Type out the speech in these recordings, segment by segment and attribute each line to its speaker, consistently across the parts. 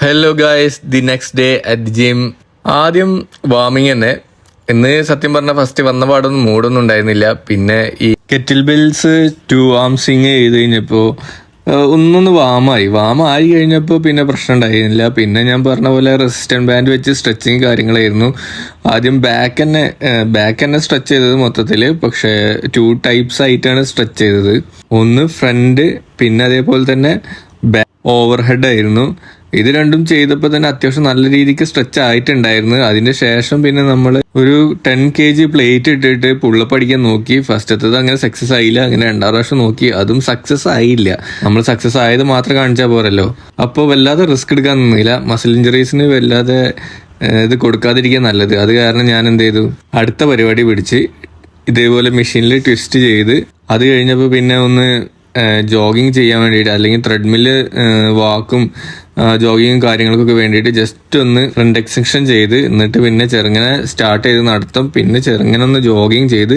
Speaker 1: Hello guys, the next day at the gym. ആദ്യം വാമിങ് തന്നെ. ഇന്ന് സത്യം പറഞ്ഞാൽ ഫസ്റ്റ് വന്ന പാടൊന്നും മൂടൊന്നും ഉണ്ടായിരുന്നില്ല. പിന്നെ ഈ കെറ്റിൽ ബെൽസ് 2 ആംസിങ് ചെയ്ത് കഴിഞ്ഞപ്പോൾ ഒന്നൊന്ന് വാമായി കഴിഞ്ഞപ്പോൾ പിന്നെ പ്രശ്നം ഉണ്ടായിരുന്നില്ല. പിന്നെ ഞാൻ പറഞ്ഞ പോലെ റെസിസ്റ്റന്റ് ബാൻഡ് വെച്ച് സ്ട്രെച്ചിങ് കാര്യങ്ങളായിരുന്നു. ആദ്യം ബാക്ക് തന്നെ സ്ട്രെച്ച് ചെയ്തത് മൊത്തത്തിൽ. പക്ഷേ 2 ടൈപ്സ് ആയിട്ടാണ് സ്ട്രെച്ച് ചെയ്തത്. ഒന്ന് ഫ്രണ്ട്, പിന്നെ അതേപോലെ തന്നെ ഓവർ ഹെഡ് ആയിരുന്നു. ഇത് രണ്ടും ചെയ്തപ്പോൾ തന്നെ അത്യാവശ്യം നല്ല രീതിക്ക് സ്ട്രെച്ച് ആയിട്ടുണ്ടായിരുന്നു. അതിന്റെ ശേഷം പിന്നെ നമ്മൾ ഒരു 10 kg പ്ലേറ്റ് ഇട്ടിട്ട് പുള്ളപ്പ് അടിക്കാൻ നോക്കി. ഫസ്റ്റത്തത് അങ്ങനെ സക്സസ് ആയില്ല. അങ്ങനെ 2ാം പ്രാവശ്യം നോക്കി, അതും സക്സസ് ആയില്ല. നമ്മൾ സക്സസ് ആയത് മാത്രം കാണിച്ചാൽ പോരല്ലോ. അപ്പോൾ വല്ലാതെ റിസ്ക് എടുക്കാൻ നിന്നില്ല. മസിൽ ഇഞ്ചറീസിന് വല്ലാതെ ഇത് കൊടുക്കാതിരിക്കാൻ നല്ലത്. അത് കാരണം ഞാൻ എന്ത് ചെയ്തു, അടുത്ത പരിപാടി പിടിച്ച് ഇതേപോലെ മെഷീനിൽ ട്വിസ്റ്റ് ചെയ്ത് അത് കഴിഞ്ഞപ്പോൾ പിന്നെ ഒന്ന് ജോഗിങ് ചെയ്യാൻ വേണ്ടിയിട്ട്, അല്ലെങ്കിൽ ത്രെഡ്മില്ല് വാക്കും ജോഗിങ്ങും കാര്യങ്ങൾക്കൊക്കെ വേണ്ടിയിട്ട് ജസ്റ്റ് ഒന്ന് ഫ്രണ്ട് എക്സ്റ്റൻഷൻ ചെയ്ത്, എന്നിട്ട് പിന്നെ ചെറുങ്ങനെ സ്റ്റാർട്ട് ചെയ്ത് നടത്തും, പിന്നെ ചെറുങ്ങനെ ഒന്ന് ജോഗിങ് ചെയ്ത്,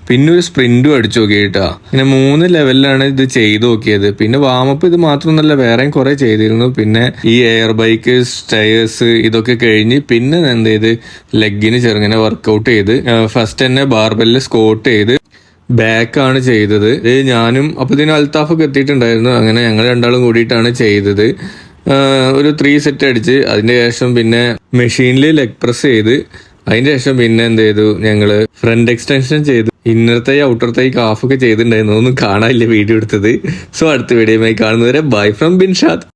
Speaker 1: പിന്നെ ഒരു സ്പ്രിന്റും അടിച്ചു നോക്കി കേട്ടോ. ഇങ്ങനെ 3 ലെവലിലാണ് ഇത് ചെയ്ത് നോക്കിയത്. പിന്നെ വാമപ്പ് ഇത് മാത്രമൊന്നുമല്ല, വേറെയും കുറെ ചെയ്തിരുന്നു. പിന്നെ ഈ എയർ ബൈക്ക്, സ്റ്റെയേഴ്സ് ഇതൊക്കെ കഴിഞ്ഞ് പിന്നെ എന്ത് ചെയ്ത് ലെഗിന് ചെറുങ്ങനെ വർക്കൗട്ട് ചെയ്ത്, ഫസ്റ്റ് തന്നെ ബാർബെല്ലിൽ സ്കോട്ട് ചെയ്ത് ബാക്കാണ് ചെയ്തത്. ഞാനും അപ്പത്തിന് അൽത്താഫൊക്കെ എത്തിയിട്ടുണ്ടായിരുന്നു. അങ്ങനെ ഞങ്ങൾ രണ്ടാളും കൂടിയിട്ടാണ് ചെയ്തത്. ഒരു 3 സെറ്റ് അടിച്ച് അതിന്റെ ശേഷം പിന്നെ മെഷീനിൽ ലെഗ് പ്രസ് ചെയ്ത്, അതിന്റെ ശേഷം പിന്നെ എന്ത് ചെയ്തു, ഞങ്ങള് ഫ്രണ്ട് എക്സ്റ്റൻഷൻ ചെയ്തു. ഇന്നർ തൈ ഔട്ടർ തൈ കാഫൊക്കെ ചെയ്തിട്ടുണ്ടായിരുന്നു. ഒന്നും കാണാനില്ല വീഡിയോ എടുത്തത്. സോ അടുത്ത വീഡിയോയുമായി കാണുന്നവരെ ബൈ ഫ്രം ബിൻഷാദ്.